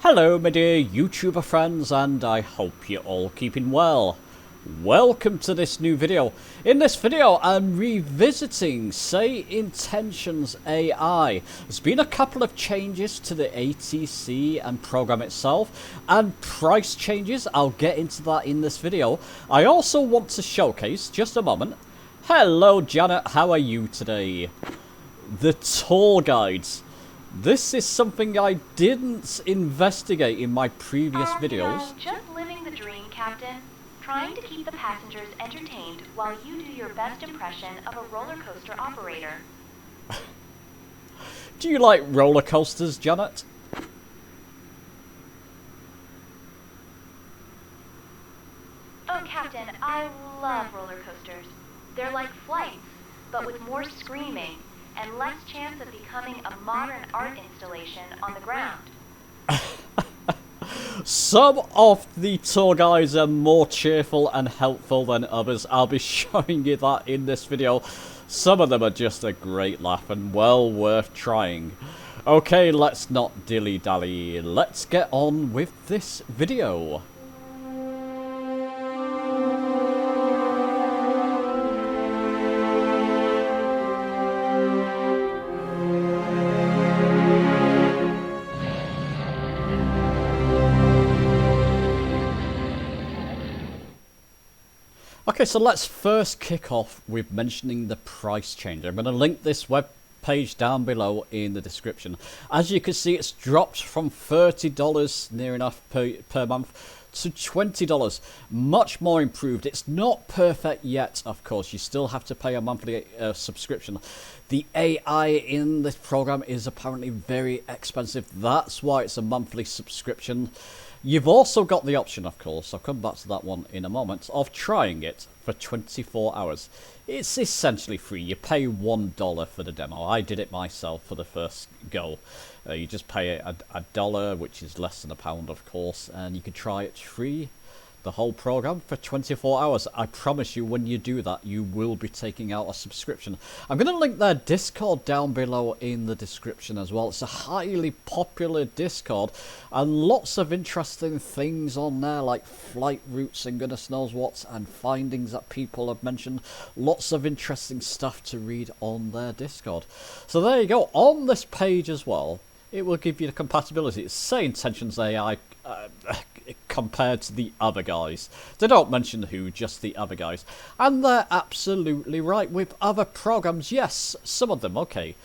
Hello my dear YouTuber friends, and I hope you're all keeping well. Welcome to this new video. In this video I'm revisiting Say Intentions AI. There's been a couple of changes to the ATC and program itself, and price changes. I'll get into that in this video. I also want to showcase, just a moment. Hello Janet, how are you today? The tour guides. This is something I didn't investigate in my previous videos. Just living the dream, Captain. Trying to keep the passengers entertained while you do your best impression of a roller coaster operator. Do you like roller coasters, Janet? Oh, Captain, I love roller coasters. They're like flights, but with more screaming and less chance of becoming a modern art installation on the ground. Some of the tour guides are more cheerful and helpful than others. I'll be showing you that in this video. Some of them are just a great laugh and well worth trying. Okay, let's not dilly-dally. Let's get on with this video. Okay, so let's first kick off with mentioning the price change. I'm going to link this web page down below in the description. As you can see, it's dropped from $30 near enough per month to $20. Much more improved. It's not perfect yet, of course. You still have to pay a monthly subscription. The AI in this program is apparently very expensive. That's why it's a monthly subscription. You've also got the option, of course, I'll come back to that one in a moment, of trying it for 24 hours. It's essentially free. You pay $1 for the demo. I did it myself for the first go. You just pay a dollar, which is less than £1, of course, and you can try it free, the whole program, for 24 hours. I promise you, when you do that, you will be taking out a subscription. I'm going to link their Discord down below in the description as well. It's a highly popular Discord, and lots of interesting things on there, like flight routes and goodness knows what, and findings that people have mentioned. Lots of interesting stuff to read on their Discord. So there you go. On this page as well, it will give you the compatibility. It's Say Intentions AI compared to the other guys. They don't mention who, just the other guys. And they're absolutely right. With other programs, yes, some of them, okay.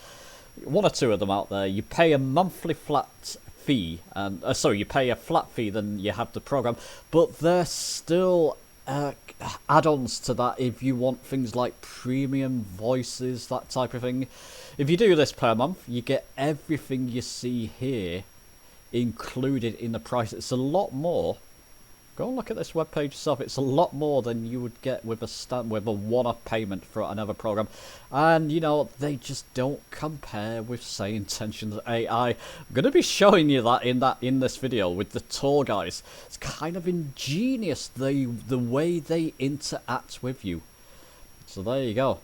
One or two of them out there, you pay a monthly flat fee. And sorry, you pay a flat fee, then you have the program. But there's still add-ons to that if you want things like premium voices, that type of thing. If you do this per month, you get everything you see here included in the price. It's a lot more. Go and look at this webpage yourself. It's a lot more than you would get with a one-off payment for another program. And you know, they just don't compare with Say Intentions AI. I'm going to be showing you that in this video with the tour guys. It's kind of ingenious the way they interact with you. So there you go.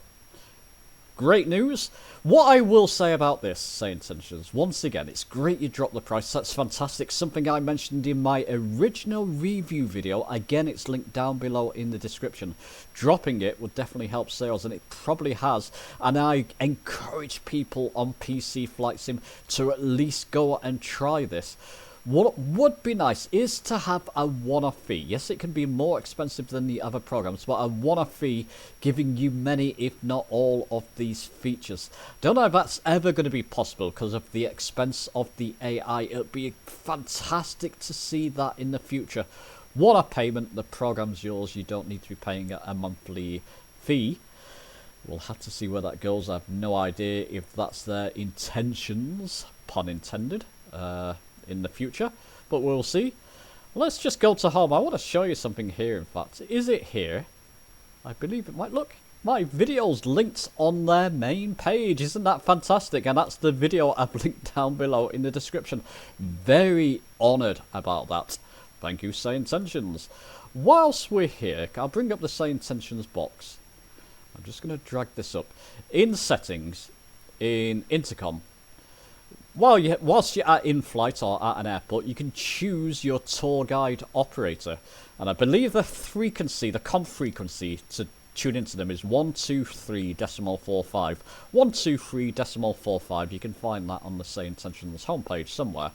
Great news. What I will say about this, Say Intentions, once again, it's great you dropped the price. That's fantastic. Something I mentioned in my original review video. Again, it's linked down below in the description. Dropping it would definitely help sales, and it probably has. And I encourage people on PC Flight Sim to at least go and try this. What would be nice is to have a one-off fee. Yes, it can be more expensive than the other programs, but a one-off fee giving you many, if not all, of these features. Don't know if that's ever going to be possible because of the expense of the AI. It would be fantastic to see that in the future. One-off payment, the program's yours. You don't need to be paying a monthly fee. We'll have to see where that goes. I have no idea if that's their intentions, pun intended, in the future, but we'll see. Let's just go to home. I want to show you something here. In fact, is it here? I believe it might. Look, my video's linked on their main page. Isn't that fantastic? And that's the video I've linked down below in the description. Very honoured about that. Thank you, Say Intentions. Whilst we're here, I'll bring up the Say Intentions box. I'm just going to drag this up. In settings, in intercom, whilst you're at in-flight or at an airport, you can choose your tour guide operator. And I believe the com frequency to tune into them is 123.45. 123.45. You can find that on the Say Intentions homepage somewhere.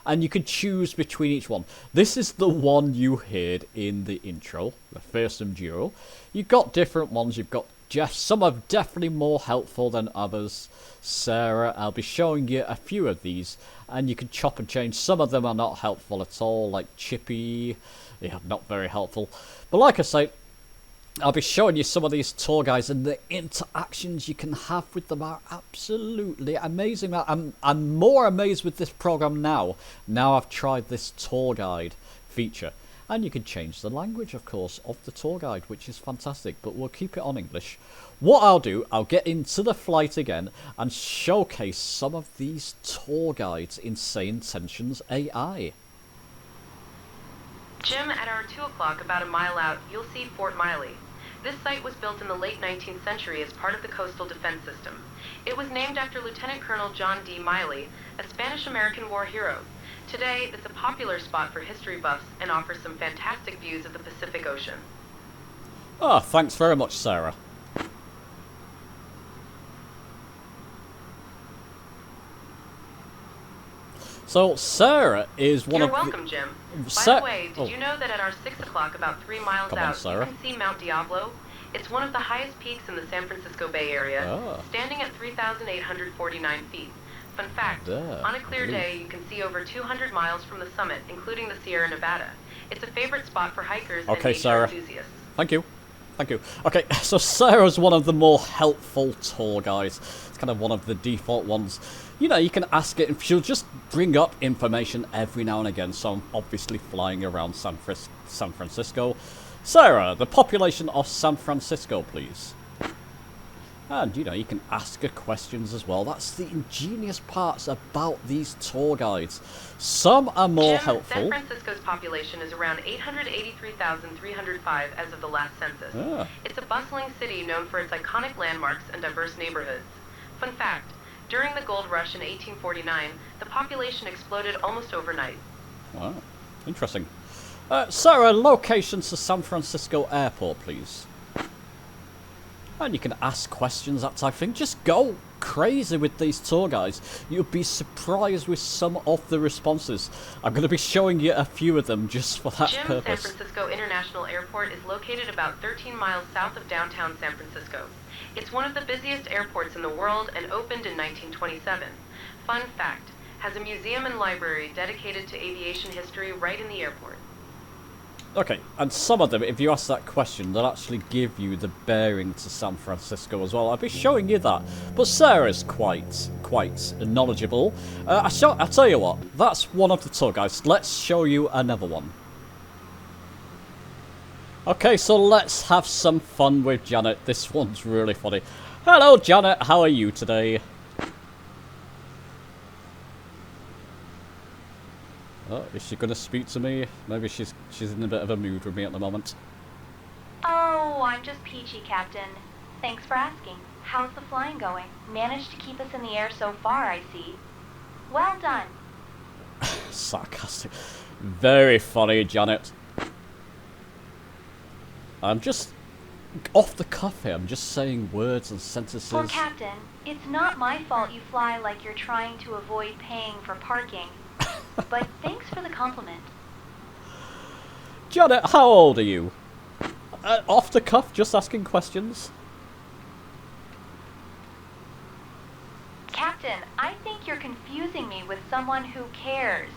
And you can choose between each one. This is the one you heard in the intro, the fearsome duo. You've got different ones. You've got Geoff. Some are definitely more helpful than others. Sarah, I'll be showing you a few of these, and you can chop and change. Some of them are not helpful at all, like Chippy. Yeah, not very helpful. But like I say, I'll be showing you some of these tour guides, and the interactions you can have with them are absolutely amazing. I'm more amazed with this program now I've tried this tour guide feature. And you can change the language, of course, of the tour guide, which is fantastic, but we'll keep it on English. What I'll do, I'll get into the flight again and showcase some of these tour guides in Say Intentions AI. Jim, at our 2 o'clock, about a mile out, you'll see Fort Miley. This site was built in the late 19th century as part of the coastal defense system. It was named after Lieutenant Colonel John D. Miley, a Spanish-American war hero. Today, it's a popular spot for history buffs and offers some fantastic views of the Pacific Ocean. Oh, thanks very much, Sarah. So, Sarah is one of You're welcome, Jim. By the way, did you know that at our 6 o'clock, about 3 miles out, you can see Mount Diablo? It's one of the highest peaks in the San Francisco Bay Area, standing at 3,849 feet. Fun fact, on a clear day, you can see over 200 miles from the summit, including the Sierra Nevada. It's a favorite spot for hikers and nature enthusiasts. Thank you. Thank you. Okay, so Sarah's one of the more helpful tour guides. It's kind of one of the default ones. You know, you can ask it, and she'll just bring up information every now and again. So I'm obviously flying around San Francisco. Sarah, the population of San Francisco, please. And, you know, you can ask her questions as well. That's the ingenious parts about these tour guides. Some are more helpful. San Francisco's population is around 883,305 as of the last census. It's a bustling city known for its iconic landmarks and diverse neighborhoods. Fun fact, during the gold rush in 1849, the population exploded almost overnight. Wow, interesting. Sarah, locations to San Francisco Airport, please. And you can ask questions, that type of thing. Just go crazy with these tour guides. You'll be surprised with some of the responses. I'm going to be showing you a few of them just for that purpose. San Francisco International Airport is located about 13 miles south of downtown San Francisco. It's one of the busiest airports in the world and opened in 1927. Fun fact, has a museum and library dedicated to aviation history right in the airport. Okay, and some of them, if you ask that question, they'll actually give you the bearing to San Francisco as well. I'll be showing you that. But Sarah's quite knowledgeable. I'll tell you what, that's one of the tour guides. Let's show you another one. Okay, so let's have some fun with Janet. This one's really funny. Hello, Janet. How are you today? Oh, is she going to speak to me? Maybe she's in a bit of a mood with me at the moment. Oh, I'm just peachy, Captain. Thanks for asking. How's the flying going? Managed to keep us in the air so far, I see. Well done. Sarcastic. Very funny, Janet. I'm just off the cuff here. I'm just saying words and sentences. Well, Captain, it's not my fault you fly like you're trying to avoid paying for parking. But thanks for the compliment. Janet, how old are you? Off the cuff, just asking questions. Captain, I think you're confusing me with someone who cares.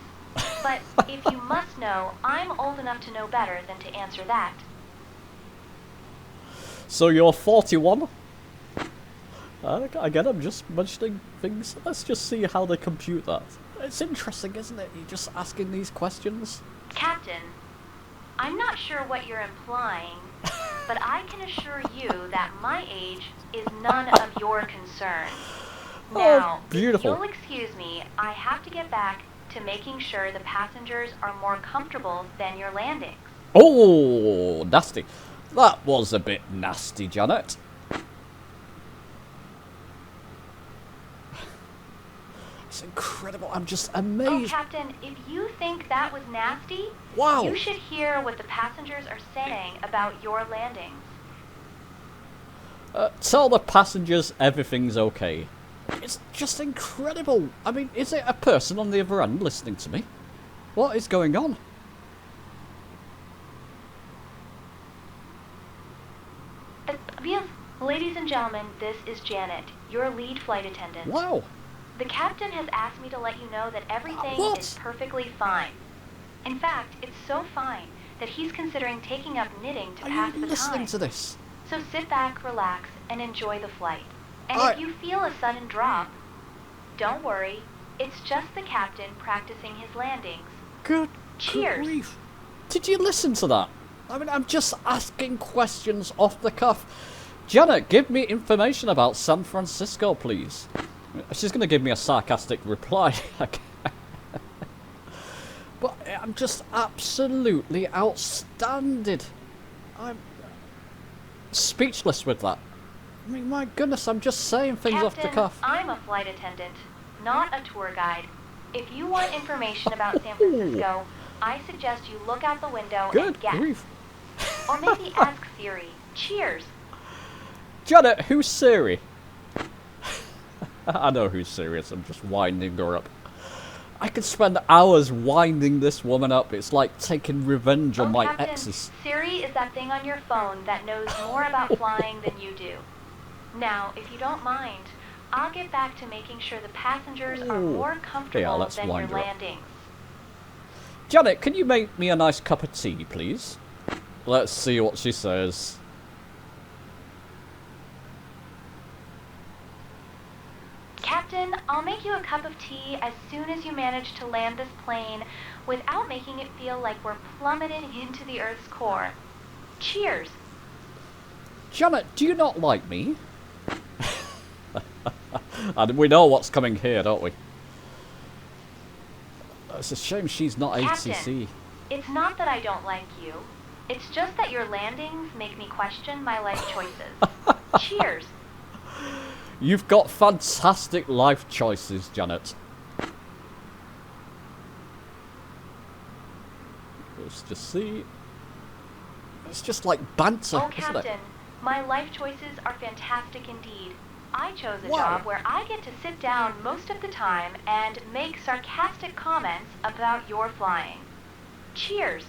But if you must know, I'm old enough to know better than to answer that. So you're 41? Again, I'm just mentioning things. Let's just see how they compute that. It's interesting, isn't it? You're just asking these questions. Captain, I'm not sure what you're implying, but I can assure you that my age is none of your concern. Now, beautiful. if you'll excuse me, I have to get back to making sure the passengers are more comfortable than your landings. Oh, nasty. That was a bit nasty, Janet. It's incredible. I'm just Oh, amazed. Captain, if you think that was nasty, Wow. you should hear what the passengers are saying about your landings. Tell the passengers everything's okay. It's just incredible. I mean, is it a person on the other end listening to me? What is going on? Ladies and gentlemen, this is Janet, your lead flight attendant. Wow. The captain has asked me to let you know that everything is perfectly fine. In fact, it's so fine that he's considering taking up knitting to pass the time. Are you listening to this? So sit back, relax, and enjoy the flight. And if you feel a sudden drop, don't worry. It's just the captain practicing his landings. Good Cheers. grief. Did you listen to that? I mean, I'm just asking questions off the cuff. Janet, give me information about San Francisco, please. She's going to give me a sarcastic reply. But I'm just absolutely outstanding. I'm speechless with that. I mean, my goodness, I'm just saying things off the cuff. I'm a flight attendant, not a tour guide. If you want information about San Francisco, I suggest you look out the window and guess. Grief. Or maybe ask Siri. Cheers. Janet, who's Siri? I know who's serious. I'm just winding her up. I could spend hours winding this woman up. It's like taking revenge on my Captain, exes. Siri is that thing on your phone that knows more about flying than you do. Now, if you don't mind, I'll get back to making sure the passengers are more comfortable than your landings. Janet, can you make me a nice cup of tea, please? Let's see what she says. Captain, I'll make you a cup of tea as soon as you manage to land this plane without making it feel like we're plummeting into the Earth's core. Cheers. Janet, do you not like me? And we know what's coming here, don't we? It's a shame she's not Captain, ATC. It's not that I don't like you. It's just that your landings make me question my life choices. Cheers. You've got fantastic life choices, Janet. Let's just see. It's just like banter, Oh, isn't it? Captain, my life choices are fantastic indeed. I chose a job where I get to sit down most of the time and make sarcastic comments about your flying. Cheers.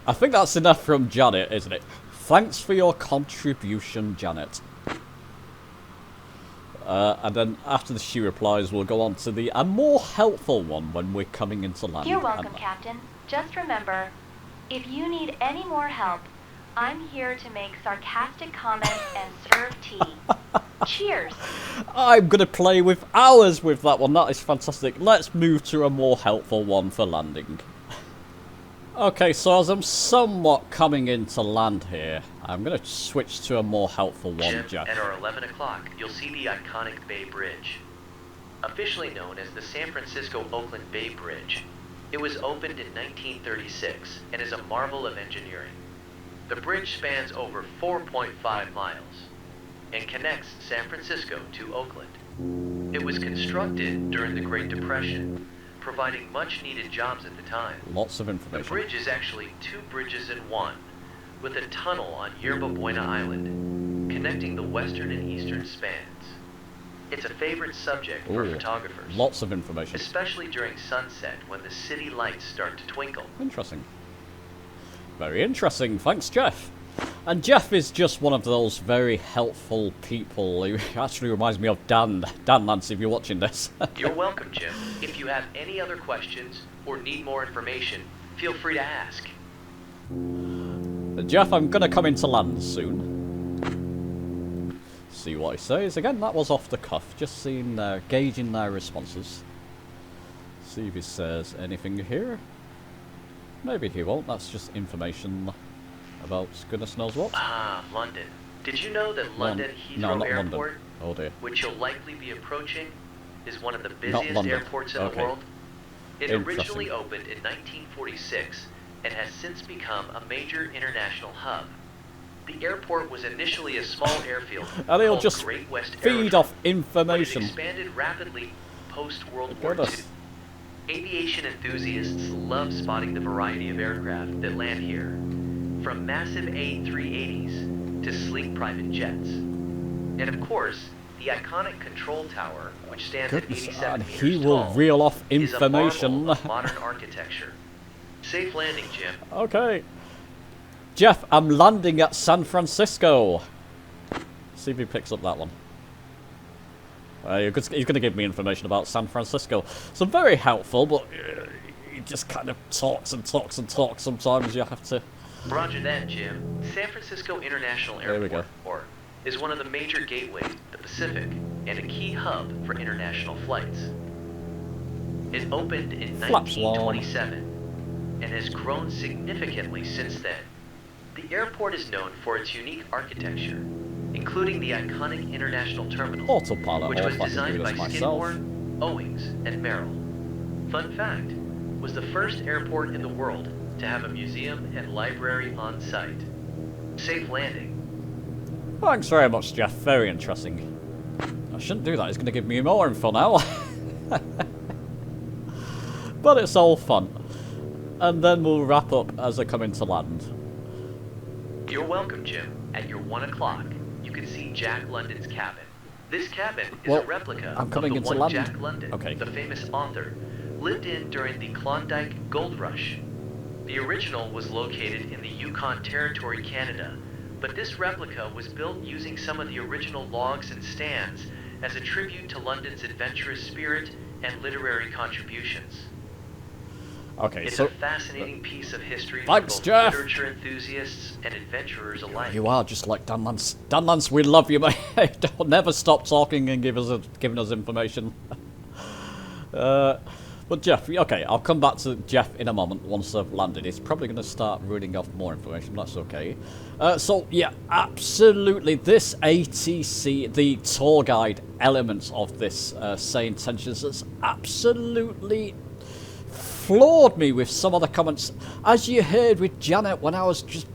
I think that's enough from Janet, isn't it? Thanks for your contribution, Janet. And then after she replies, we'll go on to a more helpful one when we're coming into land. You're welcome, Captain. Just remember, if you need any more help, I'm here to make sarcastic comments and serve tea. Cheers. I'm going to play with hours with that one. That is fantastic. Let's move to a more helpful one for landing. Okay, so as I'm somewhat coming into land here, I'm going to switch to a more helpful one, Geoff. At our 11 o'clock, you'll see the iconic Bay Bridge. Officially known as the San Francisco-Oakland Bay Bridge, it was opened in 1936 and is a marvel of engineering. The bridge spans over 4.5 miles and connects San Francisco to Oakland. It was constructed during the Great Depression, providing much-needed jobs at the time. Lots of information. The bridge is actually 2 bridges in one, with a tunnel on Yerba Buena Island, connecting the western and eastern spans. It's a favorite subject for photographers. Lots of information. Especially during sunset, when the city lights start to twinkle. Interesting. Very interesting. Thanks, Geoff. And Geoff is just one of those very helpful people. He actually reminds me of Dan. Dan Lance, if you're watching this. You're welcome, Jim. If you have any other questions or need more information, feel free to ask. Geoff, I'm going to come into land soon. See what he says. Again, that was off the cuff. Just seeing, gauging their responses. See if he says anything here. Maybe he won't. That's just information about goodness knows what. Ah, London. Did you know that London Heathrow Airport, London. Oh dear, which you'll likely be approaching, is one of the busiest airports in the world? It originally opened in 1946 and has since become a major international hub. The airport was initially a small airfield and they'll called just Great West feed off information. But it expanded rapidly post-World War II. Aviation enthusiasts love spotting the variety of aircraft that land here, from massive A380s to sleek private jets. And of course, the iconic control tower, which stands at 87 meters he will tall, reel off is a information. marvel of modern architecture. Safe landing, Jim. Okay. Geoff, I'm landing at San Francisco. See if he picks up that one. He's going to give me information about San Francisco. So very helpful, but he just kind of talks and talks and talks. Sometimes you have to... Roger that, Jim. San Francisco International Airport is one of the major gateways to the Pacific and a key hub for international flights. It opened in 1927 and has grown significantly since then. The airport is known for its unique architecture, including the iconic International Terminal, Autopilot, which was designed by Skidmore, Owings, and Merrill. Fun fact, was the first airport in the world to have a museum and library on site. Safe landing. Thanks very much, Geoff. Very interesting. I shouldn't do that. He's going to give me more info now. But it's all fun. And then we'll wrap up as I come into land. You're welcome, Jim. At your 1 o'clock, you can see Jack London's cabin. This cabin is a replica of the one Jack London, the famous author, lived in during the Klondike Gold Rush. The original was located in the Yukon Territory, Canada, but this replica was built using some of the original logs and stands as a tribute to London's adventurous spirit and literary contributions. Okay, it's so a fascinating piece of history for both Geoff. literature enthusiasts and adventurers alike. You are just like Dan Lance. Dan Lance, we love you, mate. Don't never stop talking and giving us information. But Geoff, okay, I'll come back to Geoff in a moment once I've landed. He's probably going to start reading off more information. That's okay. So yeah, absolutely, this ATC, the tour guide element of this Say Intentions, has absolutely floored me with some of the comments, as you heard with Janet when I was just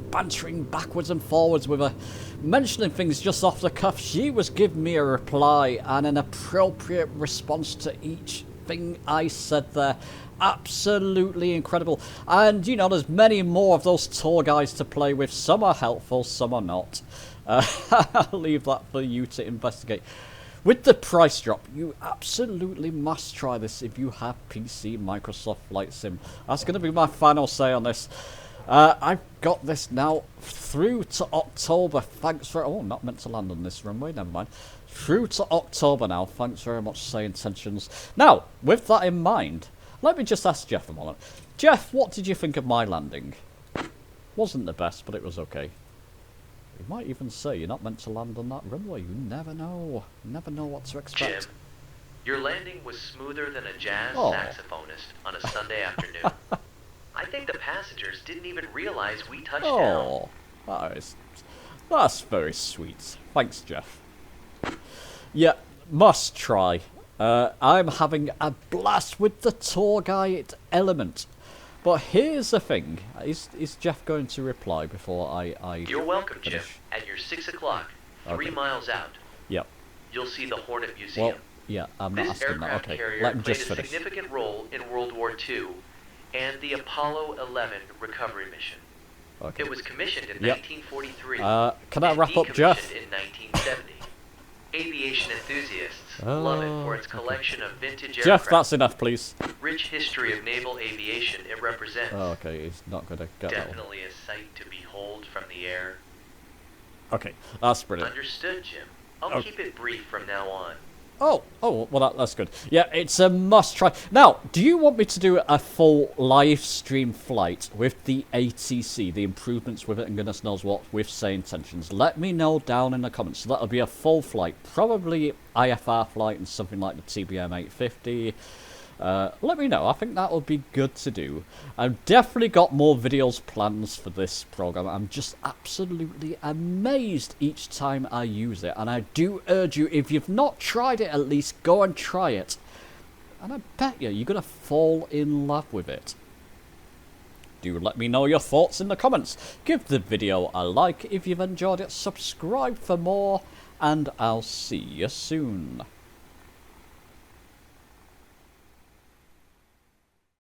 bantering backwards and forwards with her, mentioning things just off the cuff. She was giving me a reply and an appropriate response to each thing I said there. Absolutely incredible. And you know, there's many more of those tour guides to play with. Some are helpful, some are not. I'll leave that for you to investigate. With the price drop, you absolutely must try this if you have PC Microsoft Flight Sim. That's going to be my final say on this. I've got this now through to October. Thanks for... Oh, not meant to land on this runway, never mind. Through to October now. Thanks very much, Say Intentions. Now, with that in mind, let me just ask Geoff a moment. Geoff, what did you think of my landing? Wasn't the best, but it was okay. You might even say you're not meant to land on that runway. You never know. You never know what to expect. Jim, your landing was smoother than a jazz saxophonist on a Sunday afternoon. I think the passengers didn't even realize we touched down. That's very sweet. Thanks, Geoff. Yeah, must try. I'm having a blast with the tour guide element. But here's the thing. Is Geoff going to reply before I You're welcome, finish? Jim. At your 6 o'clock, 3 miles out, yep. you'll see the Hornet Museum. Well, yeah, I'm not asking that. Okay, let me just played finish. a significant role in World War II and the Apollo 11 recovery mission. Okay. It was commissioned in 1943. Can I wrap up, Geoff? In 1970. Aviation enthusiasts love it for its collection of vintage aircraft. Geoff, that's enough, please. Rich history of naval aviation it represents. Oh, okay, he's not going to get that one. Definitely a sight to behold from the air. Okay, that's brilliant. Understood, Jim. I'll keep it brief from now on. Oh, well, that's good. Yeah, it's a must-try. Now, do you want me to do a full live stream flight with the ATC, the improvements with it, and goodness knows what, with Say Intentions? Let me know down in the comments. So that'll be a full flight, probably IFR flight and something like the TBM 850. Let me know. I think that will be good to do. I've definitely got more videos planned for this program. I'm just absolutely amazed each time I use it. And I do urge you, if you've not tried it, at least go and try it. And I bet you're going to fall in love with it. Do let me know your thoughts in the comments. Give the video a like if you've enjoyed it. Subscribe for more. And I'll see you soon.